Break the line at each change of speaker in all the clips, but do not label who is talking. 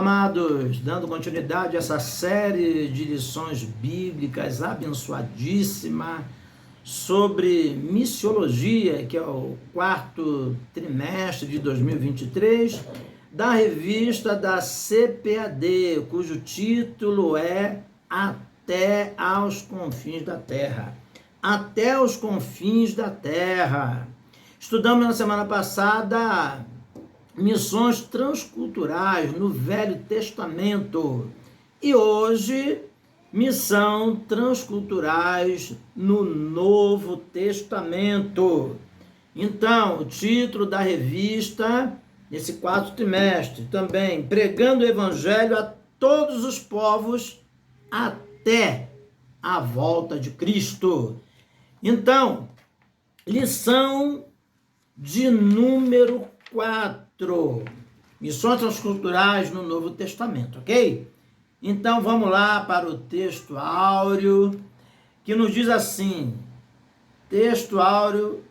amados, dando continuidade a essa série de lições bíblicas abençoadíssima sobre missiologia, que é o quarto trimestre de 2023, da revista da CPAD, cujo título é Até aos Confins da Terra. Até os confins da Terra. Estudamos na semana passada missões transculturais no Velho Testamento e hoje missão transculturais no Novo Testamento. Então, o título da revista nesse quarto trimestre também, pregando o evangelho a todos os povos até a volta de Cristo. Então, lição de número 4, missões transculturais no Novo Testamento, ok? Então vamos lá para o texto áureo, que nos diz assim, texto áureo,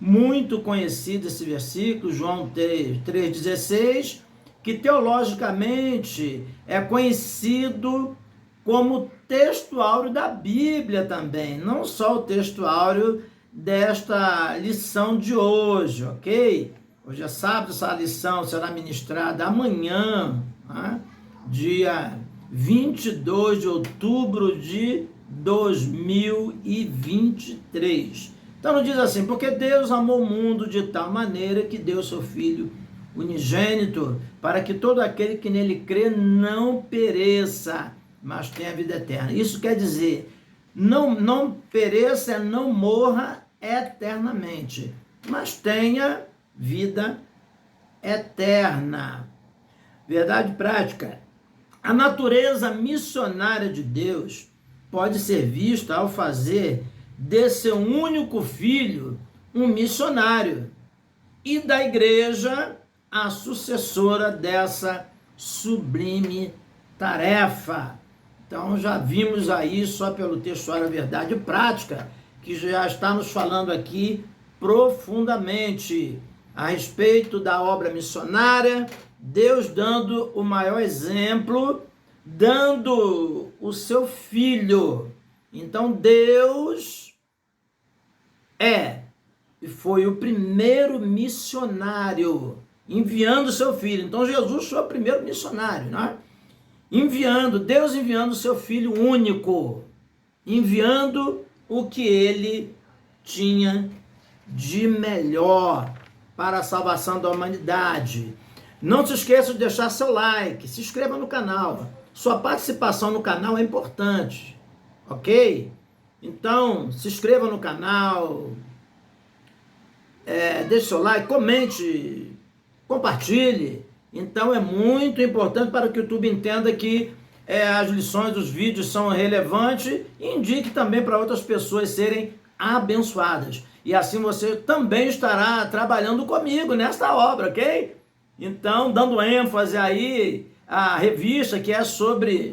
muito conhecido esse versículo, João 3,16, que teologicamente é conhecido como texto áureo da Bíblia também, não só o texto áureo desta lição de hoje, ok? Hoje é sábado, essa lição será ministrada amanhã, né? Dia 22 de outubro de 2023. Então nos diz assim, porque Deus amou o mundo de tal maneira que deu seu Filho unigênito, para que todo aquele que nele crê não pereça, mas tenha vida eterna. Isso quer dizer, não pereça, não morra eternamente, mas tenha vida eterna. Verdade prática. A natureza missionária de Deus pode ser vista ao fazer de seu único filho um missionário e da igreja a sucessora dessa sublime tarefa. Então já vimos aí, só pelo textuário, a verdade prática, que já está nos falando aqui profundamente a respeito da obra missionária, Deus dando o maior exemplo, dando o seu Filho. Então Deus e foi o primeiro missionário, enviando o seu Filho. Então Jesus foi o primeiro missionário, né? Deus enviando o seu Filho único, enviando o que ele tinha de melhor para a salvação da humanidade. Não se esqueça de deixar seu like, se inscreva no canal. Sua participação no canal é importante, ok? Então, se inscreva no canal, deixe seu like, comente, compartilhe. Então, é muito importante para que o YouTube entenda que as lições, os vídeos são relevantes e indique também para outras pessoas serem abençoadas. E assim você também estará trabalhando comigo nesta obra, ok? Então, dando ênfase aí à revista que é sobre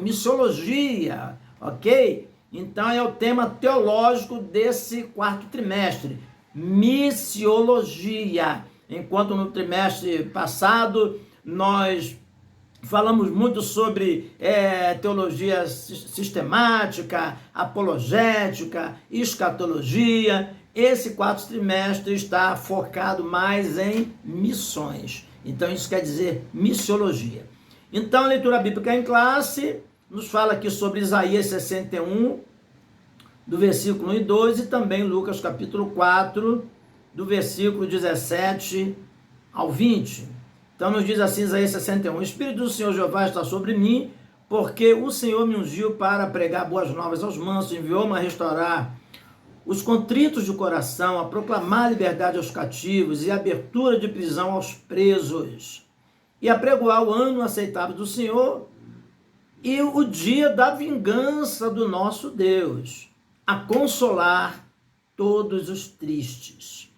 missiologia, ok? Então, é o tema teológico desse quarto trimestre, missiologia. Enquanto no trimestre passado nós falamos muito sobre teologia sistemática, apologética, escatologia. Esse quarto trimestre está focado mais em missões. Então isso quer dizer missiologia. Então a leitura bíblica em classe nos fala aqui sobre Isaías 61, do versículo 1 e 2, e também Lucas capítulo 4, do versículo 17 ao 20. Então nos diz assim Isaías 61, o Espírito do Senhor Jeová está sobre mim, porque o Senhor me ungiu para pregar boas novas aos mansos, enviou-me a restaurar os contritos de coração, a proclamar liberdade aos cativos e abertura de prisão aos presos, e a pregoar o ano aceitável do Senhor e o dia da vingança do nosso Deus, a consolar todos os tristes.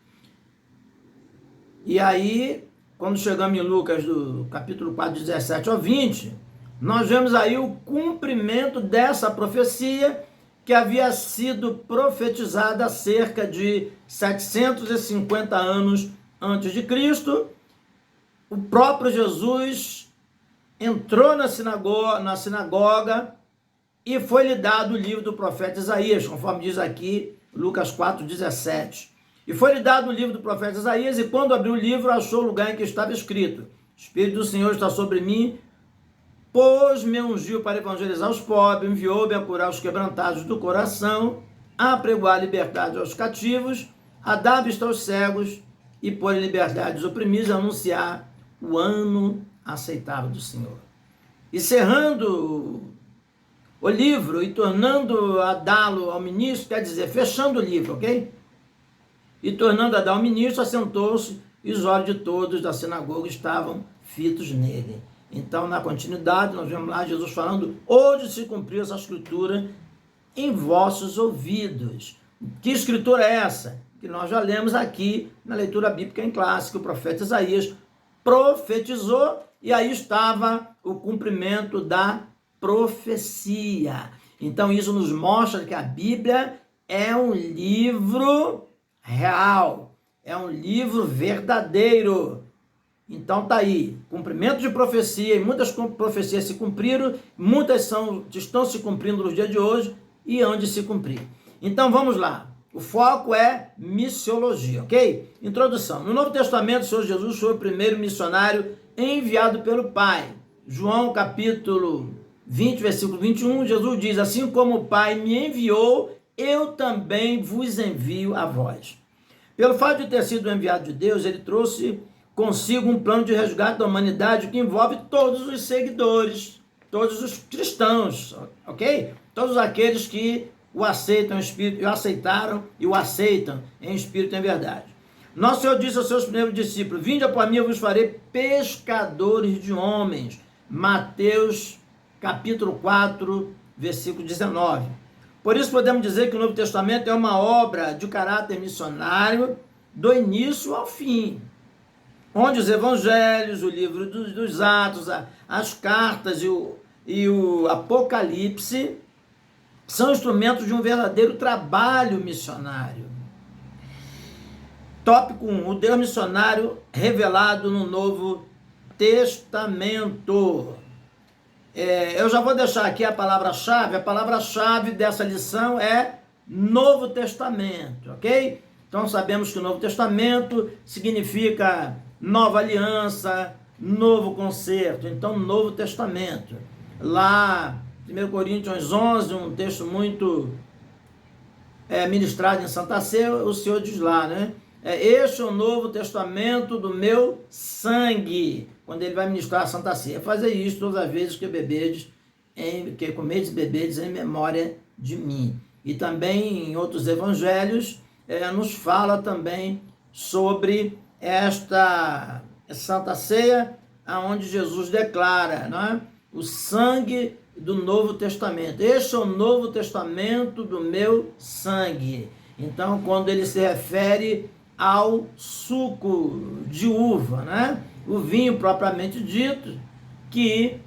E aí, quando chegamos em Lucas, do capítulo 4, 17 ao 20, nós vemos aí o cumprimento dessa profecia que havia sido profetizada há cerca de 750 anos antes de Cristo, o próprio Jesus entrou na sinagoga e foi-lhe dado o livro do profeta Isaías, conforme diz aqui Lucas 4,17. E foi-lhe dado o livro do profeta Isaías, e quando abriu o livro, achou o lugar em que estava escrito: o Espírito do Senhor está sobre mim, pois me ungiu para evangelizar os pobres, enviou-me a curar os quebrantados do coração, a pregoar liberdade aos cativos, a dar vista aos cegos e pôr em liberdade os oprimidos, a anunciar o ano aceitável do Senhor. E cerrando o livro e tornando a dá-lo ao ministro, quer dizer, fechando o livro, ok? E tornando a dar ao ministro, assentou-se e os olhos de todos da sinagoga estavam fitos nele. Então, na continuidade, nós vemos lá Jesus falando: hoje se cumpriu essa escritura em vossos ouvidos. Que escritura é essa? Que nós já lemos aqui na leitura bíblica em classe, que o profeta Isaías profetizou, e aí estava o cumprimento da profecia. Então, isso nos mostra que a Bíblia é um livro real, é um livro verdadeiro. Então tá aí, cumprimento de profecia, e muitas profecias se cumpriram, muitas estão se cumprindo nos dias de hoje e hão de se cumprir. Então vamos lá, o foco é missiologia, ok? Introdução: no Novo Testamento, o Senhor Jesus foi o primeiro missionário enviado pelo Pai. João capítulo 20, versículo 21, Jesus diz: assim como o Pai me enviou, eu também vos envio a vós. Pelo fato de ter sido enviado de Deus, ele trouxe consigo um plano de resgate da humanidade que envolve todos os seguidores, todos os cristãos, ok? Todos aqueles que o aceitam em espírito, o aceitaram e o aceitam em espírito e em verdade. Nosso Senhor disse aos seus primeiros discípulos: vinde após mim, eu vos farei pescadores de homens. Mateus capítulo 4, versículo 19. Por isso podemos dizer que o Novo Testamento é uma obra de caráter missionário do início ao fim, onde os evangelhos, o livro dos Atos, as cartas e o Apocalipse são instrumentos de um verdadeiro trabalho missionário. Tópico 1. O Deus missionário revelado no Novo Testamento. Eu já vou deixar aqui a palavra-chave dessa lição é Novo Testamento, ok? Então sabemos que o Novo Testamento significa nova aliança, novo concerto. Então, Novo Testamento. Lá, 1 Coríntios 11, um texto muito ministrado em Santa Ceia, o Senhor diz lá, né? Este é o Novo Testamento do meu sangue, quando ele vai ministrar a Santa Ceia. Fazer isso todas as vezes que comedes e bebedes em memória de mim. E também em outros evangelhos, nos fala também sobre esta Santa Ceia, onde Jesus declara, não é? O sangue do Novo Testamento. Este é o Novo Testamento do meu sangue. Então, quando ele se refere ao suco de uva, né? O vinho propriamente dito, que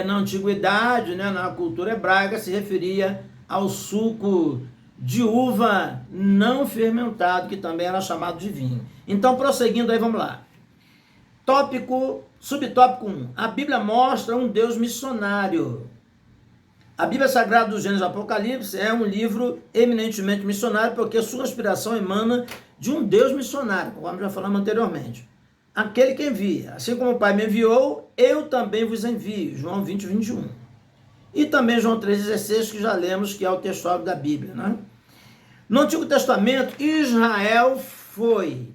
na antiguidade, né, na cultura hebraica, se referia ao suco de uva não fermentado, que também era chamado de vinho. Então, prosseguindo aí, vamos lá. Subtópico 1. A Bíblia mostra um Deus missionário. A Bíblia Sagrada do Gênesis e Apocalipse é um livro eminentemente missionário, porque sua inspiração emana de um Deus missionário, como já falamos anteriormente. Aquele que envia. Assim como o Pai me enviou, eu também vos envio. João 20, 21. E também João 3,16, que já lemos, que é o texto da Bíblia, né? No Antigo Testamento, Israel foi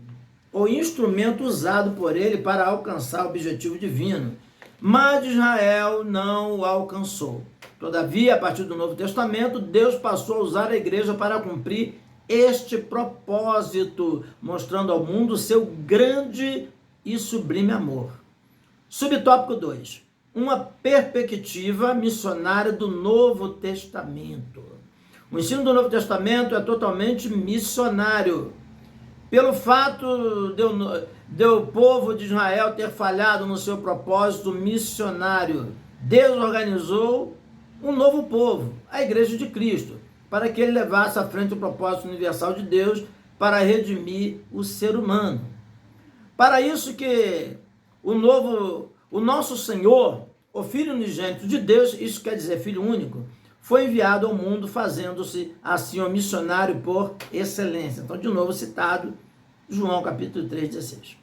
o instrumento usado por ele para alcançar o objetivo divino, mas Israel não o alcançou. Todavia, a partir do Novo Testamento, Deus passou a usar a igreja para cumprir este propósito, mostrando ao mundo seu grande e sublime amor. Subtópico 2. Uma perspectiva missionária do Novo Testamento. O ensino do Novo Testamento é totalmente missionário. Pelo fato de o povo de Israel ter falhado no seu propósito missionário, Deus organizou um novo povo, a Igreja de Cristo, para que ele levasse à frente o propósito universal de Deus para redimir o ser humano. Para isso que o nosso Senhor, o Filho unigênito de Deus, isso quer dizer Filho único, foi enviado ao mundo fazendo-se assim um missionário por excelência. Então, de novo citado, João capítulo 3, 16.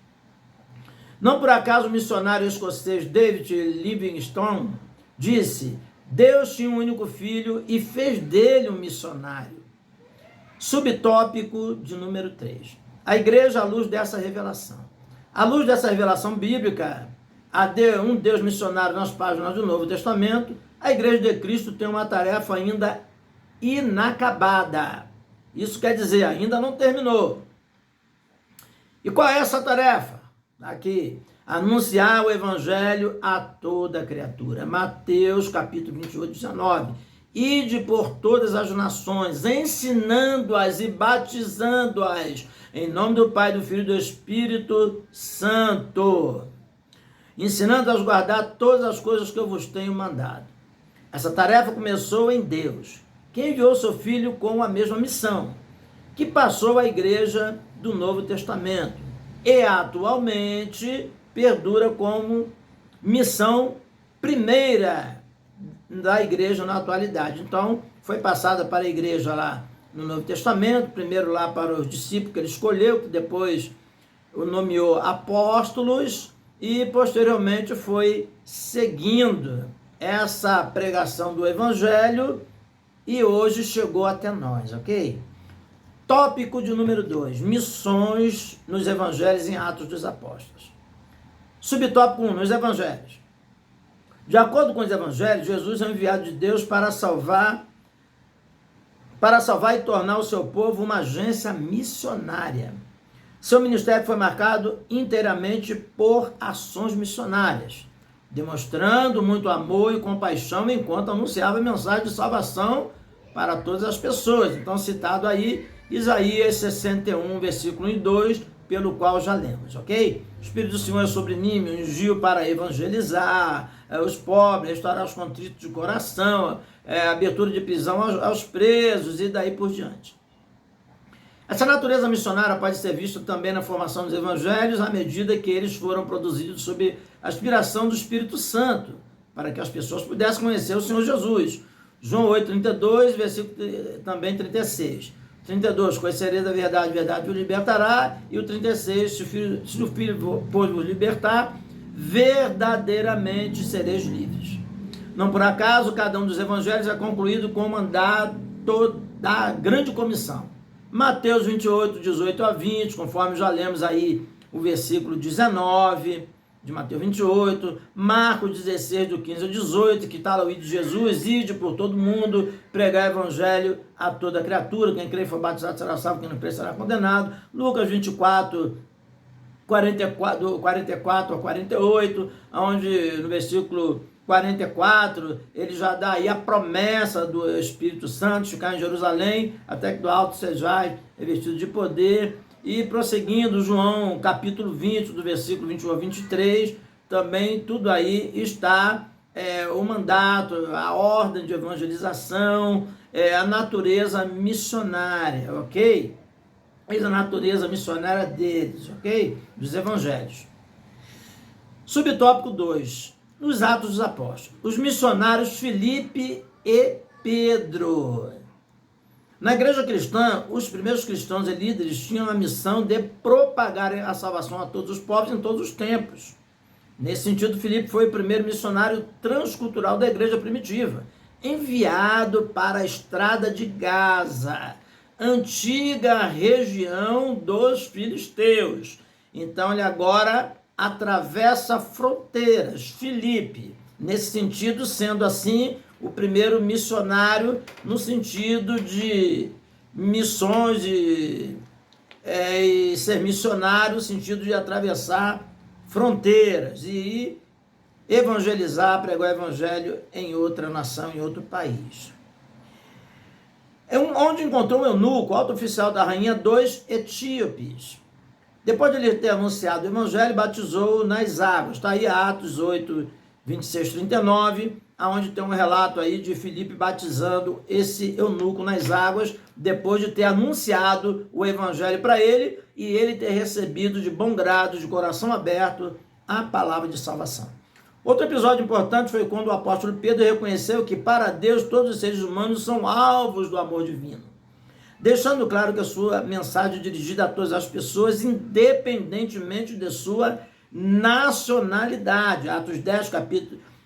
Não por acaso o missionário escocês David Livingstone disse: Deus tinha um único filho e fez dele um missionário. Subtópico de número 3. A igreja à luz dessa revelação. À luz dessa revelação bíblica, um Deus missionário nas páginas do Novo Testamento, a igreja de Cristo tem uma tarefa ainda inacabada. Isso quer dizer, ainda não terminou. E qual é essa tarefa? Aqui, anunciar o evangelho a toda criatura. Mateus capítulo 28, 19. Ide por todas as nações, ensinando-as e batizando-as, em nome do Pai, do Filho e do Espírito Santo. Ensinando-as a guardar todas as coisas que eu vos tenho mandado. Essa tarefa começou em Deus, que enviou seu Filho com a mesma missão, que passou à igreja do Novo Testamento e atualmente perdura como missão primeira da igreja na atualidade. Então, foi passada para a igreja lá no Novo Testamento, primeiro lá para os discípulos que ele escolheu, que depois o nomeou apóstolos, e posteriormente foi seguindo essa pregação do evangelho e hoje chegou até nós, ok? Tópico de número 2, missões nos evangelhos em Atos dos Apóstolos. Subtópico 1, nos evangelhos. De acordo com os evangelhos, Jesus é enviado de Deus para salvar e tornar o seu povo uma agência missionária. Seu ministério foi marcado inteiramente por ações missionárias, demonstrando muito amor e compaixão enquanto anunciava a mensagem de salvação para todas as pessoas. Então, citado aí, Isaías 61, versículo 1 e 2, pelo qual já lemos, ok? O Espírito do Senhor é sobre mim, me ungiu para evangelizar os pobres, restaurar os contritos de coração, abertura de prisão aos presos e daí por diante. Essa natureza missionária pode ser vista também na formação dos evangelhos à medida que eles foram produzidos sob a inspiração do Espírito Santo, para que as pessoas pudessem conhecer o Senhor Jesus. João 8, 32, versículo também 36. 32, conhecereis a verdade, a verdade vos libertará. E o 36, se o Filho pôs vos libertar, verdadeiramente sereis livres. Não por acaso, cada um dos evangelhos é concluído com o mandato da grande comissão. Mateus 28, 18 a 20, conforme já lemos aí o versículo 19 de Mateus 28, Marcos 16, do 15 ao 18, que está lá o ide de Jesus, ide por todo mundo, pregar o evangelho a toda criatura, quem crê e for batizado será salvo, quem não crê será condenado. Lucas 24, 44 a 48, onde no versículo 44, ele já dá aí a promessa do Espírito Santo, ficar em Jerusalém, até que do alto sejais revestido de poder. E prosseguindo, João capítulo 20, do versículo 21 a 23, também tudo aí está o mandato, a ordem de evangelização, a natureza missionária, ok? Eis a natureza missionária deles, ok? Dos evangelhos. Subtópico 2. Nos Atos dos Apóstolos, os missionários Filipe e Pedro. Na igreja cristã, os primeiros cristãos e líderes tinham a missão de propagar a salvação a todos os povos em todos os tempos. Nesse sentido, Filipe foi o primeiro missionário transcultural da igreja primitiva, enviado para a estrada de Gaza, antiga região dos filisteus. Então, ele agora atravessa fronteiras. Filipe, nesse sentido, sendo assim o primeiro missionário no sentido de missões e ser missionário no sentido de atravessar fronteiras e evangelizar, pregar o evangelho em outra nação, em outro país. Onde encontrou um eunuco, alto oficial da rainha, 2 etíopes. Depois de ele ter anunciado o evangelho, batizou nas águas. Está aí Atos 8, 26, 39, onde tem um relato aí de Filipe batizando esse eunuco nas águas, depois de ter anunciado o evangelho para ele, e ele ter recebido de bom grado, de coração aberto, a palavra de salvação. Outro episódio importante foi quando o apóstolo Pedro reconheceu que para Deus todos os seres humanos são alvos do amor divino, deixando claro que a sua mensagem é dirigida a todas as pessoas, independentemente de sua nacionalidade. Atos 10,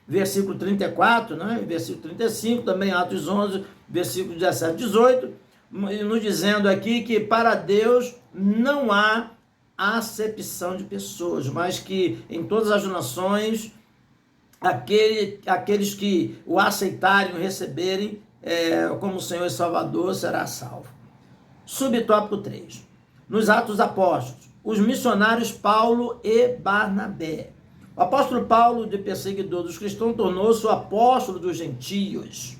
versículo 34, né? Versículo 35, também Atos 11, versículo 17 e 18, nos dizendo aqui que para Deus não há acepção de pessoas, mas que em todas as nações, aqueles que o aceitarem, o receberem como Senhor e Salvador, será salvo. Subtópico 3. Nos Atos Apóstolos, os missionários Paulo e Barnabé. O apóstolo Paulo, de perseguidor dos cristãos, tornou-se o apóstolo dos gentios.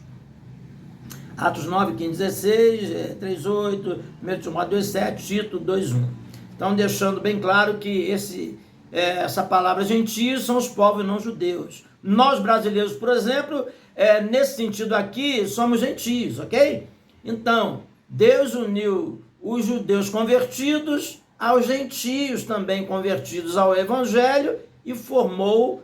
Atos 9, 15, 16, 3, 8, 1 Timóteo 2, 7, Tito 2, 1. Então, deixando bem claro que essa palavra gentios são os povos não judeus. Nós, brasileiros, por exemplo, nesse sentido aqui, somos gentios, ok? Então, Deus uniu os judeus convertidos aos gentios também convertidos ao evangelho e formou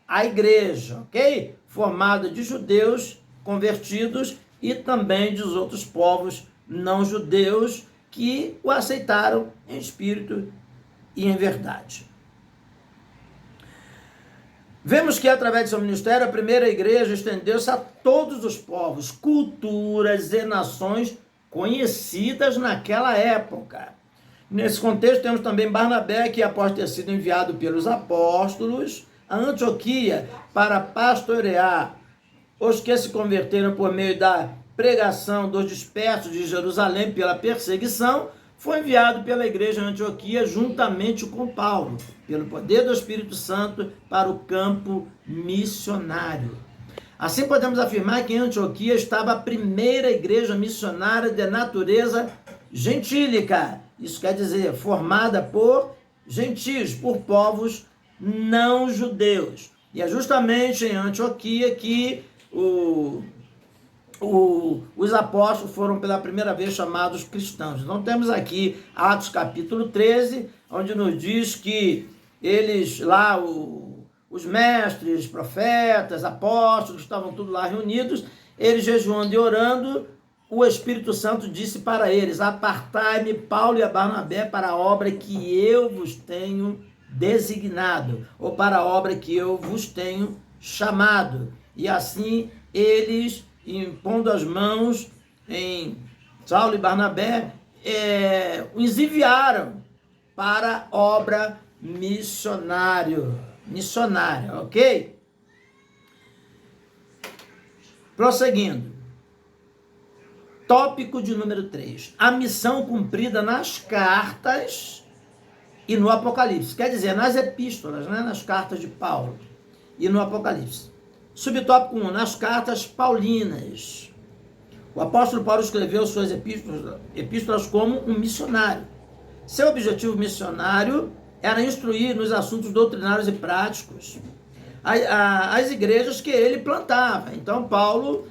a igreja, ok? Formada de judeus convertidos e também dos outros povos não judeus que o aceitaram em espírito e em verdade. Vemos que através de seu ministério a primeira igreja estendeu-se a todos os povos, culturas e nações conhecidas naquela época. Nesse contexto temos também Barnabé, que após ter sido enviado pelos apóstolos a Antioquia para pastorear os que se converteram por meio da pregação dos dispersos de Jerusalém pela perseguição, foi enviado pela igreja de Antioquia juntamente com Paulo, pelo poder do Espírito Santo, para o campo missionário. Assim podemos afirmar que em Antioquia estava a primeira igreja missionária de natureza gentílica. Isso quer dizer, formada por gentios, por povos não judeus. E é justamente em Antioquia que os apóstolos foram pela primeira vez chamados cristãos. Então temos aqui Atos capítulo 13, onde nos diz que eles lá, os mestres, profetas, apóstolos, estavam tudo lá reunidos, eles jejuando e orando, o Espírito Santo disse para eles: apartai-me Paulo e a Barnabé para a obra que eu vos tenho designado, ou para a obra que eu vos tenho chamado. E assim eles, impondo as mãos em Saulo e Barnabé, os enviaram para a obra missionária, ok? Prosseguindo. Tópico de número 3. A missão cumprida nas cartas e no Apocalipse. Quer dizer, nas epístolas, né? Nas cartas de Paulo e no Apocalipse. Subtópico 1. Nas cartas paulinas. O apóstolo Paulo escreveu suas epístolas como um missionário. Seu objetivo missionário era instruir nos assuntos doutrinários e práticos as igrejas que ele plantava. Então, Paulo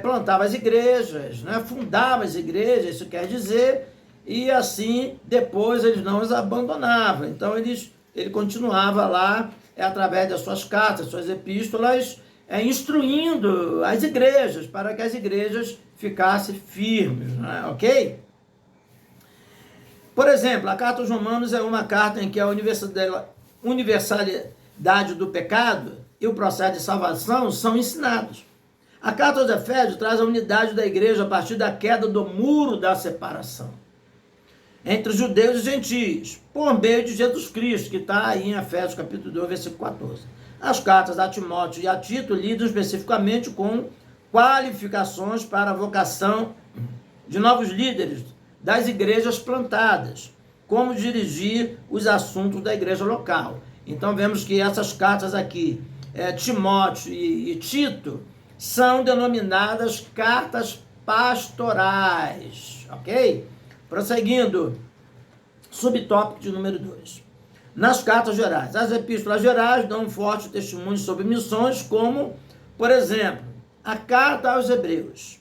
plantava as igrejas, né? Fundava as igrejas, isso quer dizer, e assim, depois eles não os abandonavam. Então, ele continuava lá, através das suas cartas, suas epístolas, instruindo as igrejas, para que as igrejas ficassem firmes, né? Ok? Por exemplo, a carta aos Romanos é uma carta em que a universalidade do pecado e o processo de salvação são ensinados. A carta aos Efésios traz a unidade da igreja a partir da queda do muro da separação entre os judeus e gentios, por meio de Jesus Cristo, que está aí em Efésios capítulo 2, versículo 14. As cartas a Timóteo e a Tito lidam especificamente com qualificações para a vocação de novos líderes das igrejas plantadas, como dirigir os assuntos da igreja local. Então vemos que essas cartas aqui, Timóteo e Tito, são denominadas cartas pastorais, ok? Prosseguindo, subtópico de número 2. Nas cartas gerais. As epístolas gerais dão um forte testemunho sobre missões, como, por exemplo, a carta aos Hebreus.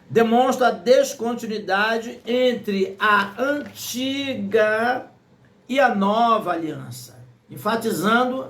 Demonstra a descontinuidade entre a antiga e a nova aliança. enfatizando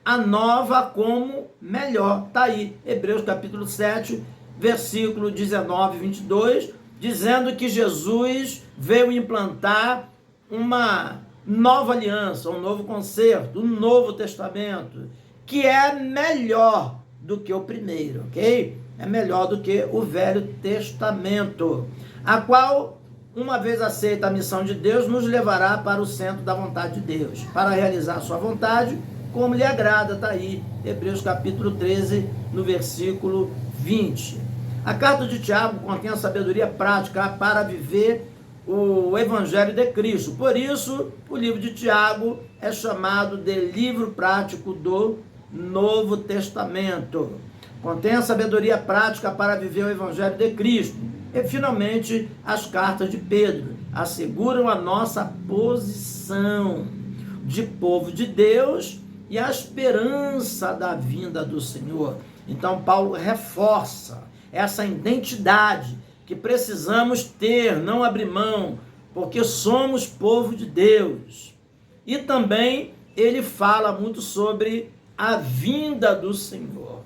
a nova como melhor. Está aí, Hebreus capítulo 7, versículo 19 e 22, dizendo que Jesus veio implantar uma nova aliança, um novo concerto, um novo testamento, que é melhor do que o primeiro, ok? É melhor do que o Velho Testamento, a qual, uma vez aceita a missão de Deus, nos levará para o centro da vontade de Deus, para realizar a sua vontade, como lhe agrada. Está aí, Hebreus capítulo 13, no versículo 20. A carta de Tiago contém a sabedoria prática para viver o Evangelho de Cristo. Por isso, o livro de Tiago é chamado de livro prático do Novo Testamento. Contém a sabedoria prática para viver o Evangelho de Cristo. E, finalmente, as cartas de Pedro asseguram a nossa posição de povo de Deus e a esperança da vinda do Senhor. Então, Paulo reforça essa identidade que precisamos ter, não abrir mão, porque somos povo de Deus. E também ele fala muito sobre a vinda do Senhor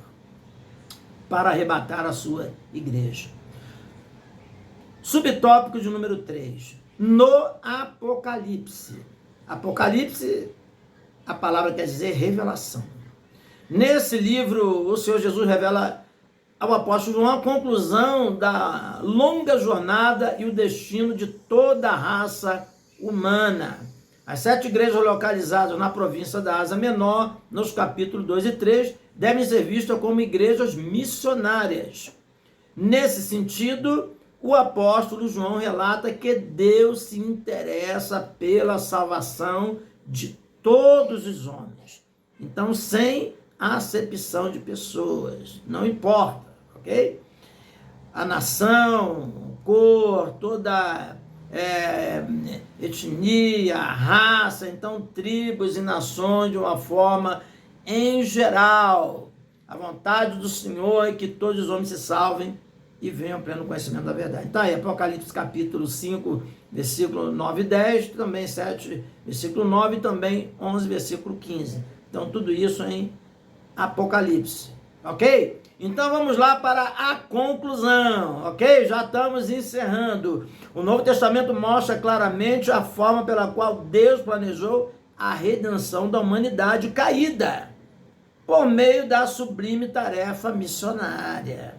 para arrebatar a sua igreja. Subtópico de número 3. No Apocalipse. Apocalipse, a palavra quer dizer revelação. Nesse livro, o Senhor Jesus revela ao apóstolo João a conclusão da longa jornada e o destino de toda a raça humana. As 7 igrejas localizadas na província da Ásia Menor, nos capítulos 2 e 3, devem ser vistas como igrejas missionárias. Nesse sentido, o apóstolo João relata que Deus se interessa pela salvação de todos os homens. Então, sem acepção de pessoas, não importa, ok? A nação, cor, toda etnia, raça, então tribos e nações de uma forma em geral. A vontade do Senhor é que todos os homens se salvem e venham ao pleno conhecimento da verdade. Então aí, Apocalipse capítulo 5, versículo 9 e 10, também 7, versículo 9 e também 11, versículo 15. Então tudo isso em Apocalipse, ok? Então vamos lá para a conclusão, ok? Já estamos encerrando. O Novo Testamento mostra claramente a forma pela qual Deus planejou a redenção da humanidade caída, por meio da sublime tarefa missionária.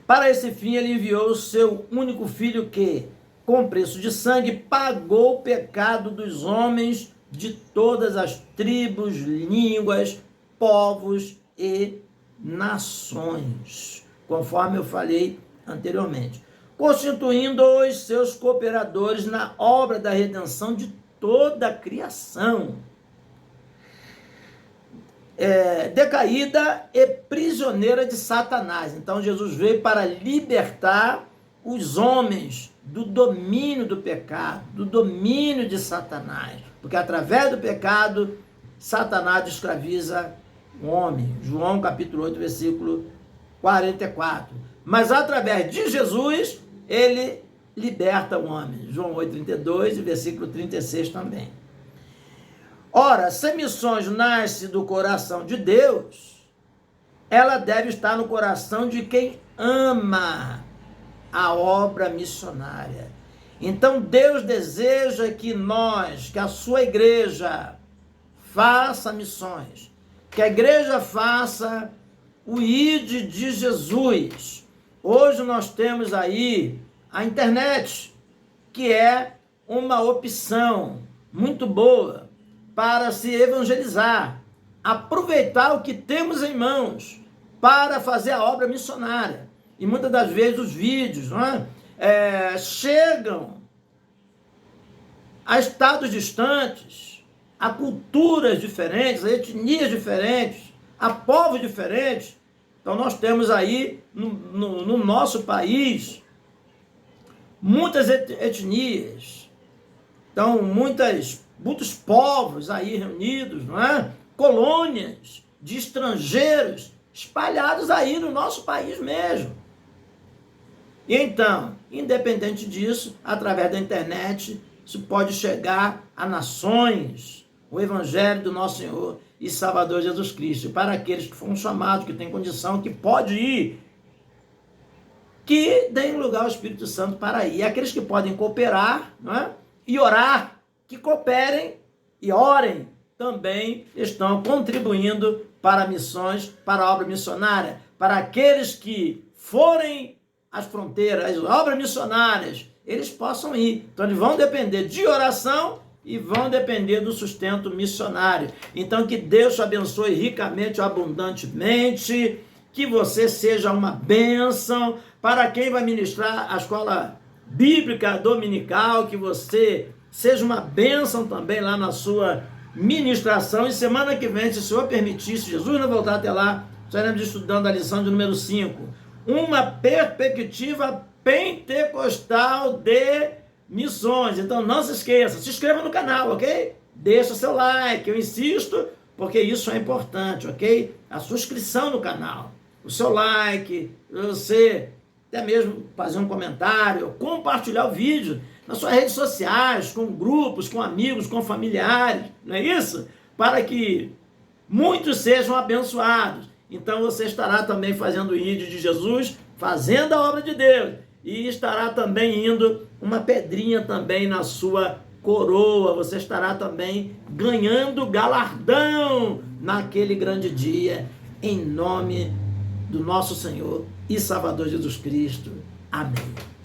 Para esse fim, ele enviou o seu único filho que, com preço de sangue, pagou o pecado dos homens de todas as tribos, línguas, povos e nações, conforme eu falei anteriormente, constituindo os seus cooperadores na obra da redenção de toda a criação, decaída e prisioneira de Satanás. Então Jesus veio para libertar os homens do domínio do pecado, do domínio de Satanás, porque através do pecado Satanás escraviza o homem. João capítulo 8, versículo 44. Mas através de Jesus, ele liberta o homem. João 8, 32 e versículo 36 também. Ora, se missões nasce do coração de Deus, ela deve estar no coração de quem ama a obra missionária. Então Deus deseja que nós, que a sua igreja, faça missões, que a igreja faça o ID de Jesus. Hoje nós temos aí a internet, que é uma opção muito boa para se evangelizar, aproveitar o que temos em mãos para fazer a obra missionária. E muitas das vezes os vídeos chegam a estados distantes, a culturas diferentes, a etnias diferentes, a povos diferentes. Então nós temos aí no nosso país muitas etnias, então muitos povos aí reunidos, não é? Colônias de estrangeiros espalhados aí no nosso país mesmo. E então, independente disso, através da internet, isso pode chegar a nações. o Evangelho do nosso Senhor e Salvador Jesus Cristo. E para aqueles que foram chamados, que têm condição, que pode ir, que deem lugar ao Espírito Santo para ir. E aqueles que podem cooperar, não é? E orar, que cooperem e orem, também estão contribuindo para missões, para a obra missionária. Para aqueles que forem às fronteiras, as obras missionárias, eles possam ir. Então eles vão depender de oração e vão depender do sustento missionário. Então que Deus te abençoe ricamente, abundantemente, que você seja uma bênção para quem vai ministrar a escola bíblica dominical, que você seja uma bênção também lá na sua ministração. E semana que vem, se o Senhor permitir, se Jesus não voltar até lá, estaremos estudando a lição de número 5. Uma perspectiva pentecostal de missões. Então não se esqueça, se inscreva no canal, ok? Deixa seu like, eu insisto, porque isso é importante, ok? A sua inscrição no canal, o seu like, você até mesmo fazer um comentário, compartilhar o vídeo nas suas redes sociais, com grupos, com amigos, com familiares, não é isso? Para que muitos sejam abençoados. Então você estará também fazendo o ídolo de Jesus, fazendo a obra de Deus, e estará também indo uma pedrinha também na sua coroa. Você estará também ganhando galardão naquele grande dia, em nome do nosso Senhor e Salvador Jesus Cristo. Amém.